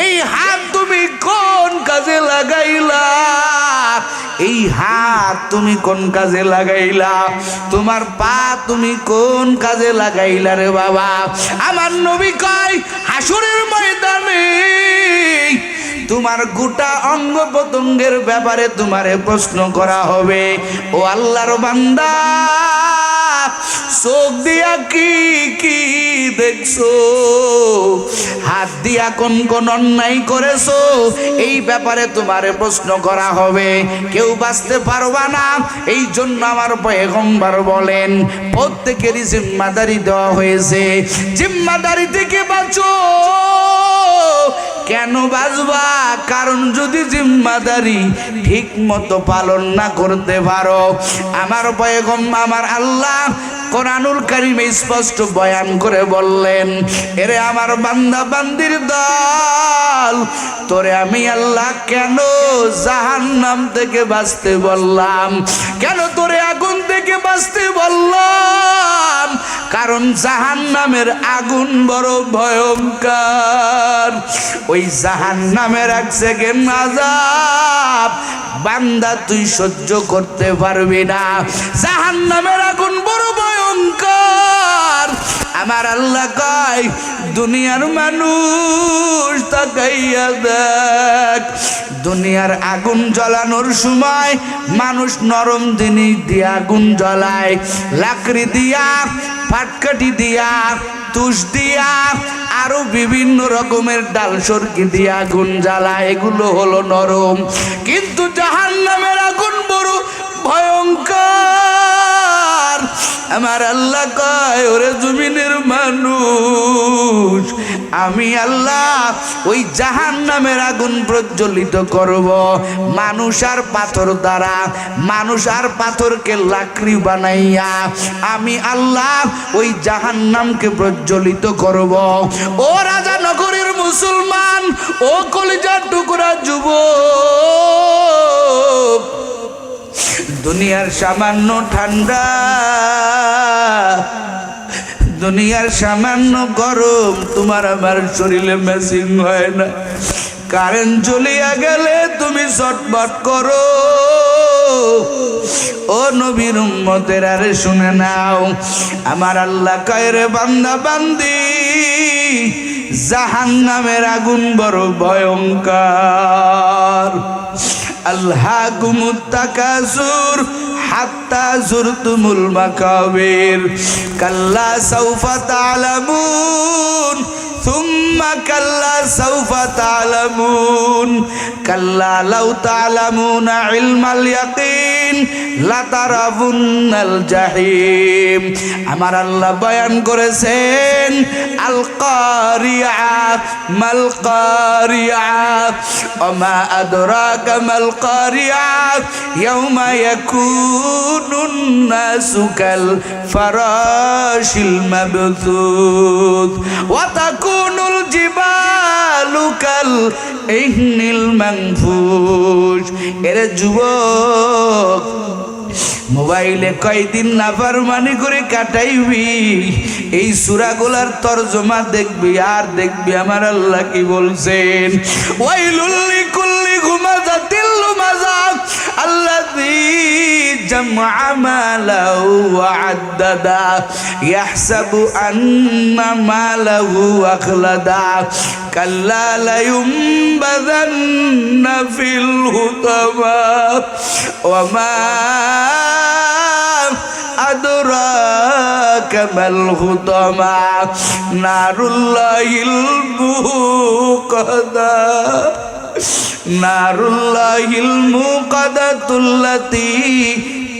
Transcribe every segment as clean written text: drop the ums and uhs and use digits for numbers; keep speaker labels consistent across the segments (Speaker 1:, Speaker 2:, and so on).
Speaker 1: এই হাত তুমি কোন কাজে লাগাইলা? এই হাত তুমি কোন কাজে লাগাইলা? তোমার পা তুমি কোন কাজে লাগাইলা রে বাবা? আমার নবী কয় হাসরের ময়দানে তোমার গোটা অঙ্গ প্রত্যঙ্গের ব্যাপারে তোমারে প্রশ্ন করা হবে। ও আল্লাহর বান্দা, চোখ দিয়া কি কি দেখছো? হাত দিয়া কোন কোন অন্যায় করেছো? এই ব্যাপারে তোমারে প্রশ্ন করা হবে। কেউ বাঁচতে পারবা না। এই জন্য আমার পয়গম্বর বলেন প্রত্যেকেরই জিম্মাদারি দেওয়া হয়েছে। জিম্মাদারি থেকে বাঁচো। কেন বাঁচবা? কারণ যদি জিম্মাদারি ঠিক মতো পালন না করতে পারো, আমার পয়গম্বর আমার আল্লাহ কোরআনুল কারীমে স্পষ্ট বয়ান করে বললেন, এরে আমার বান্দা বান্দির দল, তোরে আমি আল্লাহ কেন জাহান্নাম থেকে বাঁচতে বললাম? কেন তোরে আগুন থেকে বাঁচতে বললাম? কারণ জাহান্নামের আগুন বড় ভয়ঙ্কর। ওই জাহান্নামের এক সেকেন্ড আযাব বান্দা তুই সহ্য করতে পারবি না। জাহান্নামের আগুন বড় ভয়ঙ্কর। আমার আল্লাহ কয় দুনিয়ার মানুষ তাকাইয়া দেখ, দুনিয়ার আগুন জ্বালানোর সময় মানুষ নরম জিনিস দিয়ে আগুন জ্বালায়, লাকড়ি দিয়া, ফাটকাঠি দিয়া, তুষ দিয়া, আরো বিভিন্ন রকমের ডাল সরকি দিয়ে আগুন জ্বালায়, এগুলো হলো নরম। কিন্তু জাহান্নামের আগুন বড় ভয়ঙ্কর। আমার আল্লাহ কয় ওরে জমিনের মানুষ, আমি আল্লাহ ওই জাহান্নামের আগুন প্রজ্বলিত করব মানুষ আর পাথর দ্বারা। মানুষ আর পাথরকে লাকড়ি বানাইয়া আমি আল্লাহ ওই জাহান্নামকে প্রজ্বলিত করব। ও রাজা নগরীর মুসলমান, ও কলিজার টুকরা যুবক, দুনিয়ার সামান্য ঠান্ডা, দুনিয়ার সামান্য গরম তোমার আমার শরীরে ম্যাচিং হয় না। কারেন্ট জ্বলিয়া গেলে তুমি ছটফট করো। ও নবীর উম্মতের আরে শুনে নাও, আমার আল্লাহ কয় রে বান্দা বান্দি, জাহান্নামের আগুন বড় ভয়ঙ্কর। আলহাকুমুত তাকাসুর হাত্তা যুরতুমুল মাকাবির, কাল্লা সাউফা তা'লামুন সুম্মা কাল্লা সাউফা তা'লামুন, কাল্লা লাউ তা'লামুনা ইলমাল ইয়াকিন লাতারাবুন্নাল জাহিম। আমার আল্লাহ বয়ান করেছেন আল কারিয়া মাল কারিয়া ওমা আদরাকা মাল কারিয়া ইয়াউমা ইয়াকুনুন নাসু কাল ফারাশিল মাবথুথ ওয়া তাকুনুল জিবালু কাল ইহনিল মানফুশ। এরে যুবক, মোবাইলে কয়দিন নাফরমানি করে কাটাইবি, এই সূরাগুলার তরজমা দেখবি আর দেখবি আমার আল্লাহ কি বলছেন। ওয়াইলুল লিকুল্লি হুমাযাতিল লুমাযা আল্লাযী জামআ মালাহু ওয়া আদ্দাদা ইয়াহসাবু আন্না মালাহু আখলাদা কাল্লা লায়ুমবাযান্না ফিল হুতামা ওয়া মা আদরাকা মাল হুতামা নারুল্লাহিল মুকাদ্দা নারুল্লাহিল মুকাদ্দাতুল্লাতী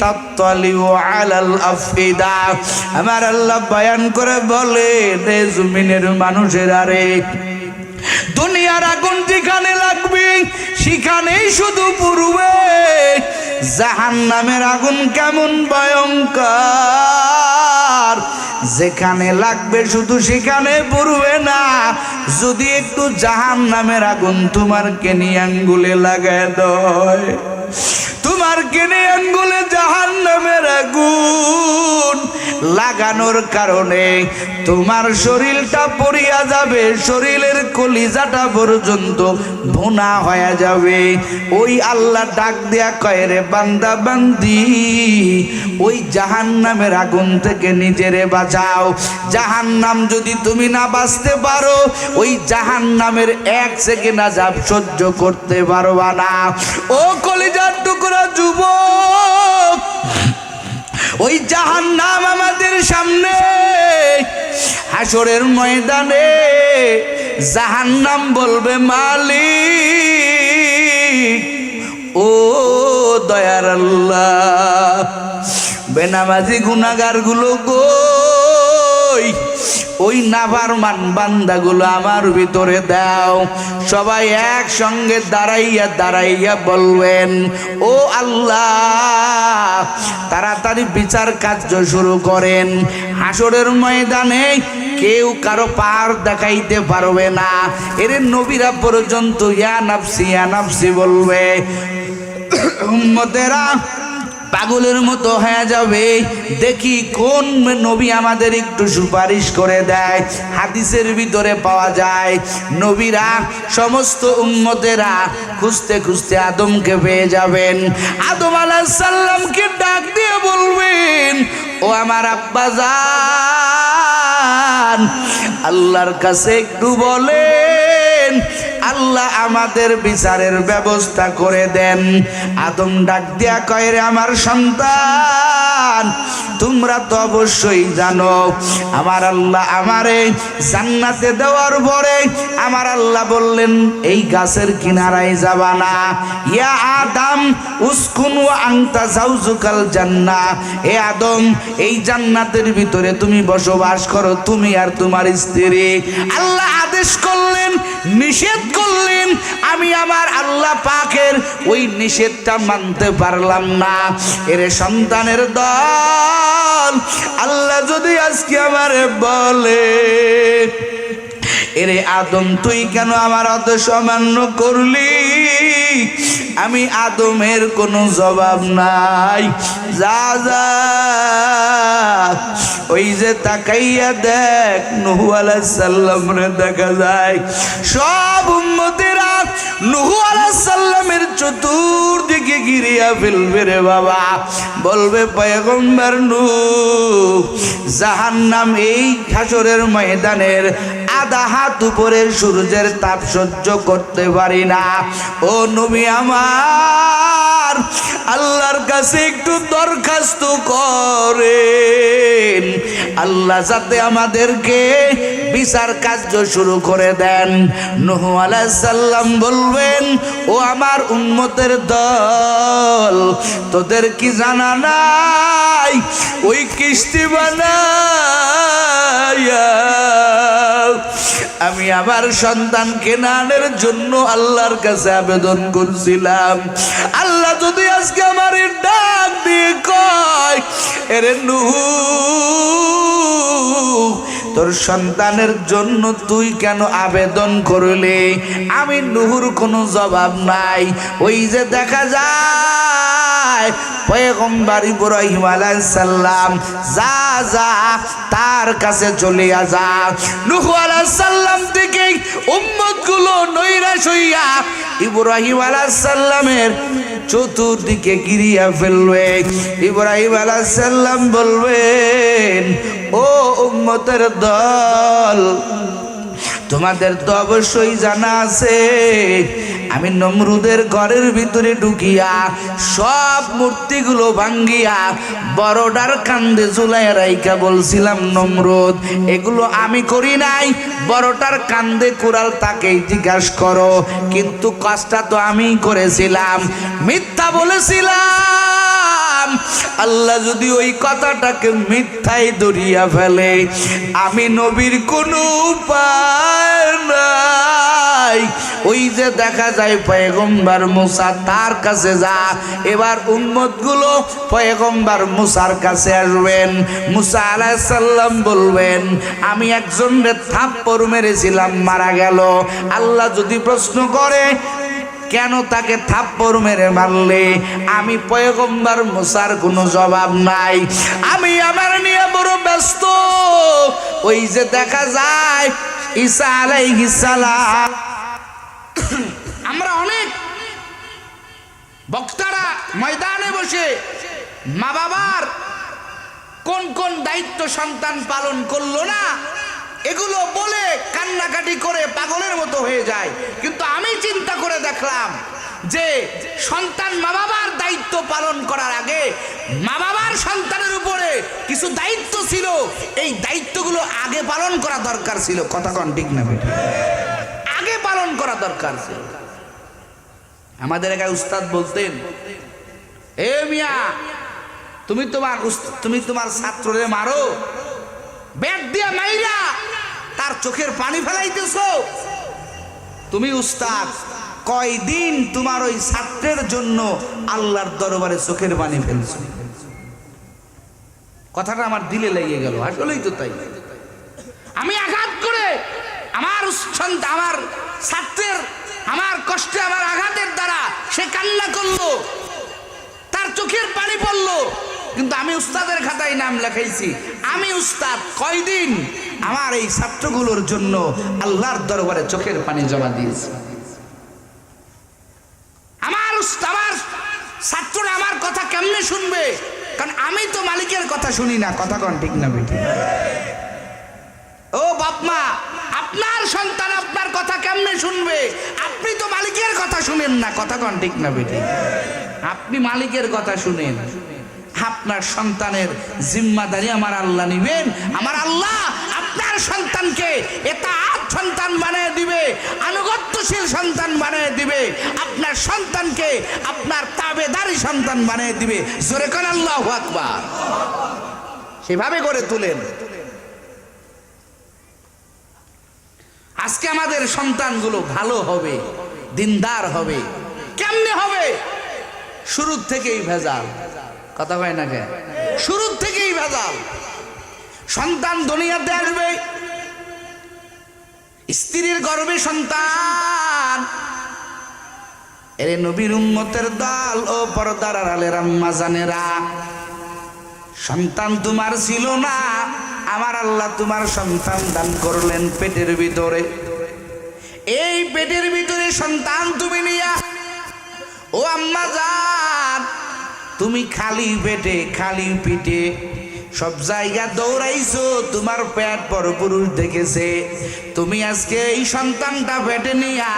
Speaker 1: তাত্তালিউ আলাল আফইদা। আমার আল্লাহ বয়ান করে বলে রে জমিনের মানুষের আরে, দুনিয়ার আগুন যেখানে লাগবে সেখানেই শুধু পুড়বে। জাহান্নামের আগুন কেমন ভয়ঙ্কর, যেখানে লাগবে শুধু সেখানে পুড়বে না। যদি একটু জাহান্নামের আগুন তোমার কেনি আঙ্গুলে লাগায় দেয়, তোমার তোমার কেনে আঙ্গুলে জাহান্নামের আগুন লাগানোর কারণে তোমার শরীরটা পুড়িয়া যাবে, শরীরের কলিজাটা পর্যন্ত ভুনা হয়ে যাবে। ওই আল্লাহ ডাক দেয়া কয়, রে বান্দা বান্দি, ওই জাহান্নামের আগুন থেকে নিজেরে বাঁচাও। জাহান্নাম যদি তুমি না বাঁচতে পারো, ওই জাহান্নামের এক সেকেন্ড আযাব সহ্য করতে পারবা না। ও কলিজার টুকরা যুবক, ওই জাহান্নাম আমাদের সামনে হাসরের ময়দানে জাহান্নাম বলবে, মালিক ও দয়ার আল্লাহ, বেনামাজি গুনাহগার গুলো কই, ওই নাফরমান বান্দাগুলো আমার ভিতরে দাও। সবাই একসঙ্গে দাঁড়াইয়া দাঁড়াইয়া বলবেন, ও আল্লাহ তাড়াতাড়ি বিচার কার্য শুরু করেন। হাসরের ময়দানে কেউ কারো পার দেখাইতে পারবে না। এর নবীরা পর্যন্ত ইয়া নাফসি বলবে। উম্মতেরা পাগলের মতো হয়ে যাবে, দেখি কোন নবী আমাদের একটু সুপারিশ করে দেয়। হাদিসের ভিতরে পাওয়া যায়, নবীরা সমস্ত উম্মতেরা খুঁজতে খুঁজতে আদমকে পেয়ে যাবেন। আদম আলাইহিস সালামকে ডাক দিয়ে বলবেন, ও আমার আব্বাজান, আল্লাহর কাছে একটু বলেন, আল্লাহ আমাদের বিচারের ব্যবস্থা করে দেন। আদম ডাক দিয়া কয়, রে আমার সন্তান, তোমরা তো অবশ্যই জানো আমার আল্লাহ আমারে জান্নাতে দেওয়ার পরে আমার আল্লাহ বললেন, এই গাছের কিনারায় যাবা না। ইয়া আদম উসকুন ওয়া আনতা যাওজুকাল জান্নাহ, হে আদম এই জান্নাতের ভিতরে তুমি বসবাস করো, তুমি আর তোমার স্ত্রী। আল্লাহ আদেশ করলেন, নিষেধ করলেন, আমি আমার আল্লাহ পাকের ওই নিষেধটা মানতে পারলাম না। এরে সন্তানের দল, আল্লাহ যদি আজকে আমারে বলে, এরে আদম তুই কেন আমার আদেশ অমান্য করলি, আমি আদমের কোনো জবাব নাই। যা যা ওই যে তাকাইয়া দেখ, নূহ আলাইহিস সালামরে দেখা যায়। সব উম্মতেরা নূহ আলাইহিস সালামের চতুর্দিকে ঘিরিয়া ফেলবে রে বাবা, বলবে পয়গম্বর নূহ, জাহান্নাম এই হাসরের ময়দানের আধা হাত উপরের সূর্যের তাপ সহ্য করতে পারি না। ও নবী আমার, আল্লাহর কাছে একটু দরখাস্ত করেন, আল্লাহ যাতে আমাদেরকে বিচার কার্য শুরু করে দেন। নূহ আলাইহিস সালাম বলবেন, ও আমার উম্মতের দল, তোদের কি জানা নাই, ওই কিস্তি বানায়া আমি আমার সন্তান কেনানের জন্য আল্লাহর কাছে আবেদন করছিলাম। আল্লাহ যদি আজকে আমার ডাক দিয়ে কয়, এরে নূহ তোর সন্তানের জন্য তুই কেন আবেদন করলি, আমি নূহুর কোনো জবাব নাই। ওই যে দেখা যায় পয়গম্বর ইব্রাহিম আলাইহিস সালাম, যা যা তার কাছে চলে যা। নূহ আলাইহিস সালাম থেকে উম্মতগুলো নৈরাশ হইয়া ইব্রাহিম আলাইহিস সালামের চতুর্দিকে ঘিরিয়া ফেলবে। ইব্রাহিম আলাইহিস সালাম বলবেন, ও উম্মতের দল, তোমাদের তো অবশ্যই জানা আছে আমি নমরুদের ঘরের ভিতরে ঢুকিয়া সব মূর্তিগুলো ভাঙ্গিয়া বড়টার কান্দে ঝুলাইয়া রাইখা বলছিলাম, নমরুদ এগুলো আমি করি নাই, বড়টার কান্দে কুড়াল তাকেই জিজ্ঞাসা করো, কিন্তু কাজটা তো আমিই করেছিলাম, মিথ্যা বলেছিলাম। আল্লাহ যদি ওই কথাটাকে মিথ্যায় ধরিয়া ফেলে, আমি নবীর কোনো উপায় নাই। ওই যে দেখা যায় পয়গম্বর মুসা, তার কাছে যা। এবার উম্মতগুলো পয়গম্বর মুসার কাছে আসবেন। মুসা আলাইহিস সালাম বলবেন, আমি একজনকে থাপ্পড় মেরেছিলাম, মারা গেল। আল্লাহ যদি প্রশ্ন করে, কেন তাকে থাপ্পড় মেরে মারলে? আমি পয়গম্বর মুসার কোনো জবাব নাই। আমি আমার নিয়ে বড় ব্যস্ত। ওই যে দেখা যায় ঈসা আলাইহিস সালাম, আমরা অনেক বক্তারা ময়দানে বসে মা বাবার কোন কোন দায়িত্ব সন্তান পালন করলো না এগুলো বলে কান্নাকাটি করে পাগলের মতো হয়ে যায়। কিন্তু আমি চিন্তা করে দেখলাম যে সন্তান মা বাবার দায়িত্ব পালন করার আগে মা বাবার সন্তানের উপরে কিছু দায়িত্ব ছিল, এই দায়িত্বগুলো আগে পালন করা দরকার ছিল। কথা কোন ঠিক না বেটা? আগে পালন করা দরকার ছিল। আমাদের একা উস্তাদ বলতেন, এ মিয়া তুমি তোমার ছাত্ররে মারো, ব্যাট দিয়ে মাইরা তার চোখের পানি ফেলাইতেছো। তুমি উস্তাদ কয়দিন তোমার ওই ছাত্রের জন্য আল্লাহর দরবারে চোখের পানি ফেলছো? কথাটা আমার দিলে লেগে গেল। আসলেই তো তাই। আমি আঘাত করে আমার ছাত্রের আমার কষ্টে আমার আঘাতের দ্বারা সে কান্না করলো, তার চোখের পানি পড়লো, কিন্তু আমি উস্তাদের খাতায় নাম লেখাইছি। আমি উস্তাদ কয়দিন আমার এই ছাত্রগুলোর জন্য আল্লাহর দরবারে চোখের পানি জমা দিয়েছি। আমার ছাত্ররা আমার কথা কেমনে শুনবে? কারণ আমি তো মালিকের কথা শুনি না। কথা কোন ঠিক না বেটি? ও বাপ মা, আপনার সন্তান আপনার কথা কেমনে শুনবে? আপনি তো মালিকের কথা শুনেন না। কথা কোন ঠিক না বেটি? আপনি মালিকের কথা শুনেন। আপনার সন্তানের জিম্মাদারি আমার আল্লাহ নিবেন। আমার আল্লাহ আপনার সন্তানকে এতাআত সন্তান বানিয়ে দিবে, আনুগত্যশীল সন্তান বানিয়ে দিবে। আপনার সন্তানকে আপনার তাবেদারি সন্তান বানিয়ে দিবে। জোরে কোন আল্লাহু আকবার। সেভাবে করে তুলেন। আজকে আমাদের সন্তানগুলো ভালো হবে, দিনদার হবে। কেমনে হবে? শুরুর থেকেই ভেজাল। কথা হয় না কেন? শুরুর থেকেই ভেজাল। সন্তান দুনিয়াতে আসবে, স্ত্রীর গর্ভে সন্তান। এরে নবীর উম্মতের দল ও পর্দার আড়ালের আম্মা জানেরা, সন্তান তোমার ছিল না, আমার আল্লাহ তোমার সন্তান দান করলেন পেটের ভিতরে। এই পেটের ভিতরে সন্তান তুমি নিয়া, ও আম্মা জান, তুমি খালি পেটে খালি পিঠে সব জায়গা দৌড়াইছো, তোমার পেট বড় পুরুষ দেখেছে। তুমি আজকে এই সন্তানটা পেটে নিয়া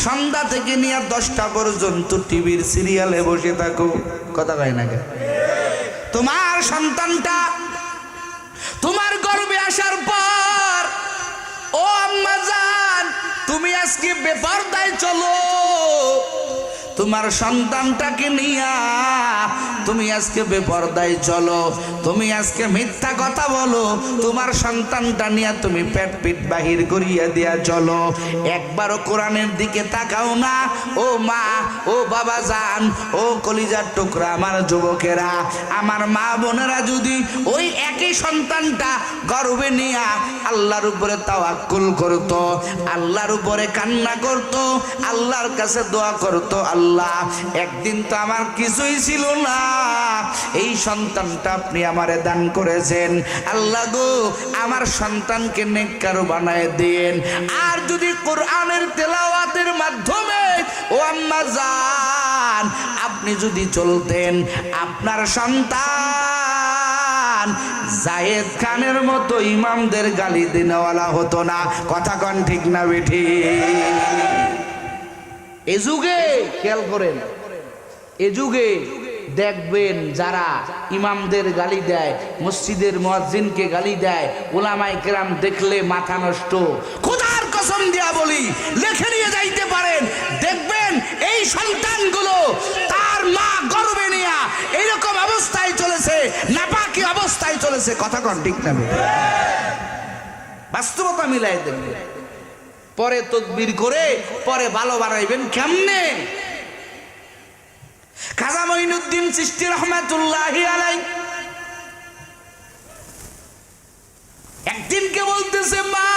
Speaker 1: সন্ধ্যা থেকে নিয়ে 10টা পর্যন্ত টিভির সিরিয়ালে বসে থাকো। কথা কয় না কেন? তোমার সন্তানটা তোমার গর্ভে আসার পর, ও আম্মা জান, তুমি আজকে বেপরদায় চলো। তোমার সন্তানটাকে নিয়া তুমি আজকে বেপরদায় চলো। তুমি আজকে মিথ্যা কথা বলো, তোমার সন্তানটা নিয়া তুমি পেট পিট বাহির করিয়া দিয়া চলো। একবারও কোরআনের দিকে তাকাও না। ও মা, ও বাবা জান, ও কলিজার টুকরা আমার যুবকেরা, আমার মা বোনেরা যদি ওই একই সন্তানটা গর্ভে নিয়া আল্লাহর উপরে তাওয়াক্কুল করতো, আল্লাহর উপরে কান্না করতো, আল্লাহর কাছে দোয়া করতো, আল্লাহ একদিন তো আমার কিছুই ছিল না, এই সন্তানটা আপনি আমারে দান করেছেন, আল্লাহ গো আমার সন্তানকে নেককার বানায় দেন। আর যদি কোরআনের তেলাওয়াতের মাধ্যমে, ও আম্মা জান, আপনি যদি চলতেন, আপনার সন্তান জায়েদ খানের মতো ইমামদের গালি দিনেওয়ালা হতো না। কথা কন ঠিক না বেঠি? এ যুগে খেয়াল করেন, এ যুগে দেখবেন যারা ইমামদের গালি দেয়, মসজিদের মুয়াজ্জিনকে গালি দেয়, উলামায়ে কেরাম দেখলে মাথা নষ্ট। খোদার কসম দিয়া বলি, লিখে নিয়ে যাইতে পারেন, দেখবেন এই সন্তানগুলো তার মা গর্ভে নিয়া এইরকম অবস্থায় চলেছে, নাপাকি অবস্থায় চলেছে। কথা কন ঠিক না? বাস্তবতা মিলাই দেবেন, পরে তদবির করে পরে ভালো বানাইবেন কেমনে? খাজা মঈনুদ্দিন চিশতি রহমাতুল্লাহি আলাইহি একদিনকে বলতেছে, মা,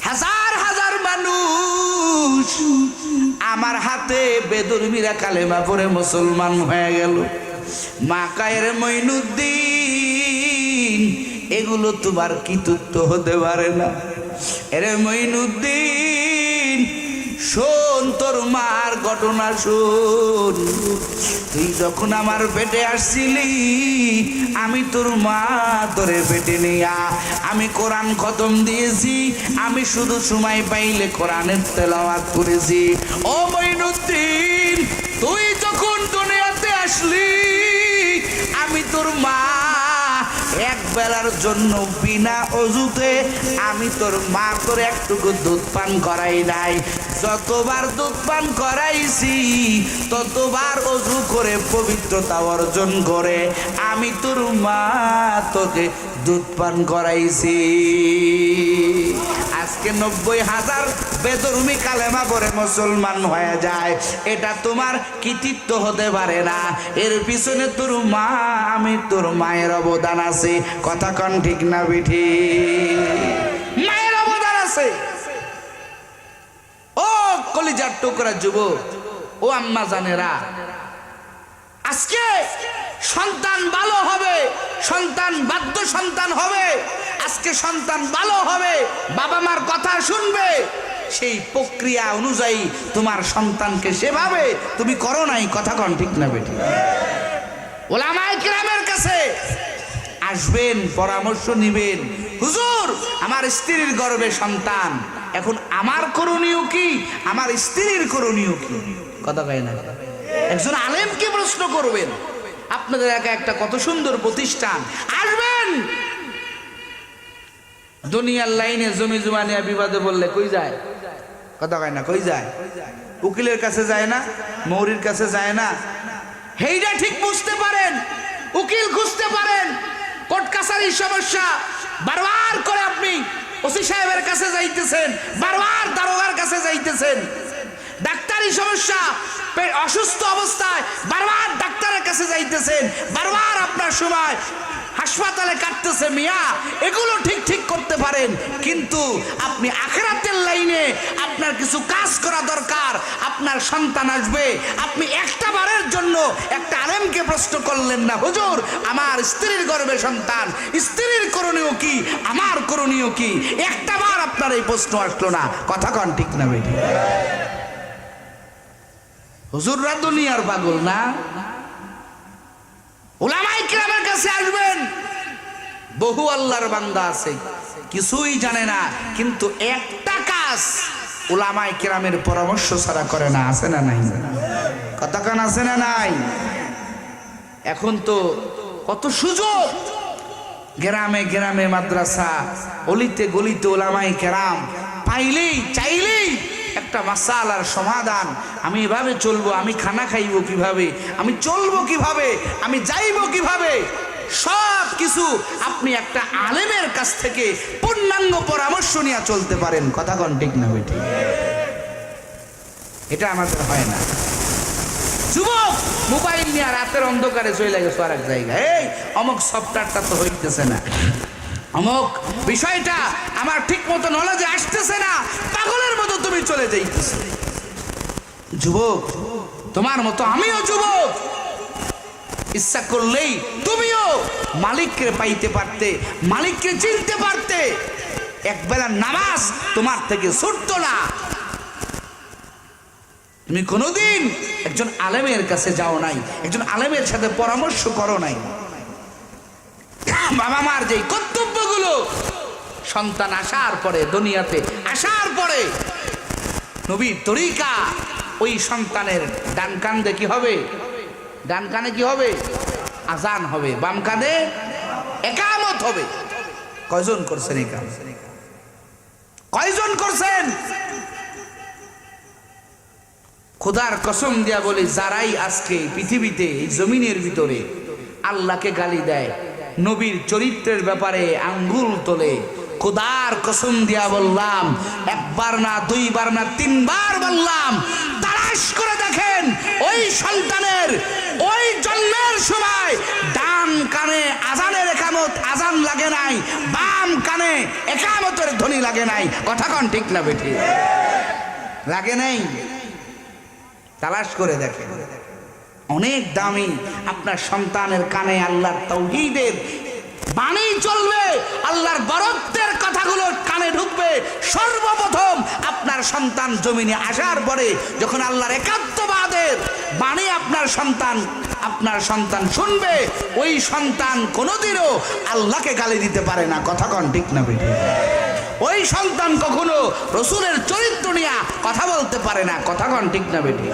Speaker 1: হাজার হাজার মানুষ আমার হাতে বেদুর্মীরা কালেমা পড়ে মুসলমান হয়ে গেল। মা কায়ের মঈনুদ্দিন, এগুলো তোমার কৃতিত্ব হতে পারে না। এরে মঈনুদ্দিন, শোন তোর মার ঘটনা শোন। তুই যখন আমার পেটে আসছিলি, আমি তোর মা তোরে পেটে নিয়া আমি কোরআন খতম দিয়েছি। আমি শুধু সময় পাইলে কোরআনের তেলাওয়াত করেছি। ও মঈনুদ্দিন, তুই যখন দুনিয়াতে আসলি, আমি তোর মা এক বেলার জন্য বিনা অজুতে আমি তোর মা তোর একটুকু দুধ পান করাই নাই। যতবার দুধ পান করাইছি, ততবার অজু করে পবিত্রতা অর্জন করে আমি তোর মা তোকে দুধ পান করাইছি। আজকে 90,000 বেদরুমি কালেমা পড়ে মুসলমান হয়ে যায়, এটা তোমার কৃতিত্ব হতে পারে না। এর পিছনে তোর মা, আমি তোর মায়ের অবদান আছে। কথা কন ঠিক না বিঠি? মায়ের অবদান আছে। ও কলিজার টুকরা যুবক, ও আম্মা জানেরা, আজকে সন্তান ভালো হবে, সন্তান বাধ্য সন্তান হবে। আজকে সন্তান ভালো হবে, বাবা মার কথা শুনবে, সেই প্রক্রিয়া অনুযায়ী তোমার সন্তানকে সেভাবে তুমি করো নাই। কথা কন ঠিক না বেটি? ওলামায়ে কিরামের কাছে আসবেন, পরামর্শ নিবেন। হুজুর, আমার স্ত্রীর গর্ভে সন্তান, এখন আমার করণীয় কি, আমার স্ত্রীর করণীয় কি? কথা কয় না? একজন আলেমকে প্রশ্ন করবেন। আপনাদের একটা কত সুন্দর প্রতিষ্ঠান, আসবেন। দুনিয়ার লাইনে জমি জমা নিয়ে বিবাদে বললে কই যায়? কথা কয় না? কই যায়? উকিলের কাছে যায় না, মৌরির কাছে যায় না। হেইটা ঠিক বুঝতে পারেন, উকিল খুঁজতে পারেন। কোর্ট কাছারির সমস্যা, বারবার করে আপনি ওসি সাহেবের কাছে যাইতেছেন, বারবার দারোগার কাছে যাইতেছেন। ডাক্তারি সমস্যা, অসুস্থ অবস্থায় বারবার ডাক্তারের কাছে যাইতেছেন, বারবার আপনার সময় হাসপাতালে কাটতেছে। মিয়া, এগুলো ঠিক ঠিক করতে পারেন, কিন্তু আপনি আখিরাতের লাইনে আপনার কিছু কাজ করা দরকার। আপনার সন্তান আসবে, আপনি একটা বারের জন্য একটা আলেমকে প্রশ্ন করলেন না, হুজুর আমার স্ত্রীর গর্ভে সন্তান, স্ত্রীর করণীয় কি, আমার করণীয় কি? একটা বার আপনার এই প্রশ্ন আসলো না। কথা কন ঠিক না বেটি? হুজুররা দুনিয়ার পাগল না? উলামায়ে কিরামের কাছে আসবেন। বহু আল্লাহর বান্দা আছে, কিছুই জানে না, কিন্তু একটা কাজ উলামায়ে কিরামের পরামর্শ ছাড়া করে না। আছে না নাই? কথা কান আছে না নাই? এখন তো কত সুযোগ, গ্রামে গ্রামে মাদ্রাসা, অলিতে গলিতে উলামায়ে কিরাম, পাইলেই চাইলেই একটা মাসালার সমাধান। আমি এভাবে চলবো, আমি খানা খাইবো কিভাবে, আমি চলবো কিভাবে, আমি যাইবো কিভাবে, সব কিছু আপনি একটা আলেমের কাছ থেকে পূর্ণাঙ্গ পরামর্শ নিয়ে চলতে পারেন। কথা কন ঠিক না বেটি? এটা আমাদের হয় না। যুবক মোবাইল নিয়ে রাতের অন্ধকারে চলে গেছে আর এক জায়গায়, এই অমুক সফটওয়্যারটা তো হইতেছে না, অমুক বিষয়টা আমার ঠিক মতো নলেজে আসতেছে না, পাগলের মতো তুমি চলে যাইতেছ। যুবক, তোমার মতো আমিও যুবক, ইচ্ছা করলেই তুমিও মালিককে পাইতে পারতে, মালিককে চিনতে পারতে। একবেলা নামাজ তোমার থেকে ছুটতো না। তুমি কোনোদিন একজন আলেমের কাছে যাও নাই, একজন আলেমের সাথে পরামর্শ করো নাই। বাবা মার যে কর্তব্যগুলো সন্তান আসার পরে, দুনিয়াতে আসার পরে, নবীর তরিকা, ওই সন্তানের ডান কান্দে কি হবে? ডান কানে কি হবে? আজান হবে, বাম কানে একামত হবে। কয়জন করছেন একামত? কয়জন করছেন? খোদার কসম দিয়া বলি, যারাই আজকে পৃথিবীতে এই জমিনের ভিতরে আল্লাহকে গালি দেয়, নবীর চরিত্রের ব্যাপারে আঙ্গুল তোলে, খোদার কসম দিয়া বললাম, একবার না, দুইবার না, তিনবার বললাম, তালাশ করে দেখেন ওই সন্তানের ওই জন্মের সময় ডান কানে আজানের একামত আজান লাগে নাই, বাম কানে একামতের ধ্বনি লাগে নাই। কথা কন ঠিক না বেঠি? লাগে নাই? তালাশ করে দেখেন, অনেক দামি আপনার সন্তানের কানে আল্লাহর তাওহীদের বাণী চলবে, আল্লাহর বরত্বের কথাগুলো কানে ঢুকবে। সর্বপ্রথম আপনার সন্তান জমিনে আসার পরে যখন আল্লাহর একাত্মবাদের বাণী আপনার সন্তান শুনবে, ওই সন্তান কোনোদিনও আল্লাহকে গালি দিতে পারে না। কথা কন ঠিক না বেঠিক? ওই সন্তান কখনো রসুলের চরিত্র নিয়ে কথা বলতে পারে না। কথা কন ঠিক না বেঠিক?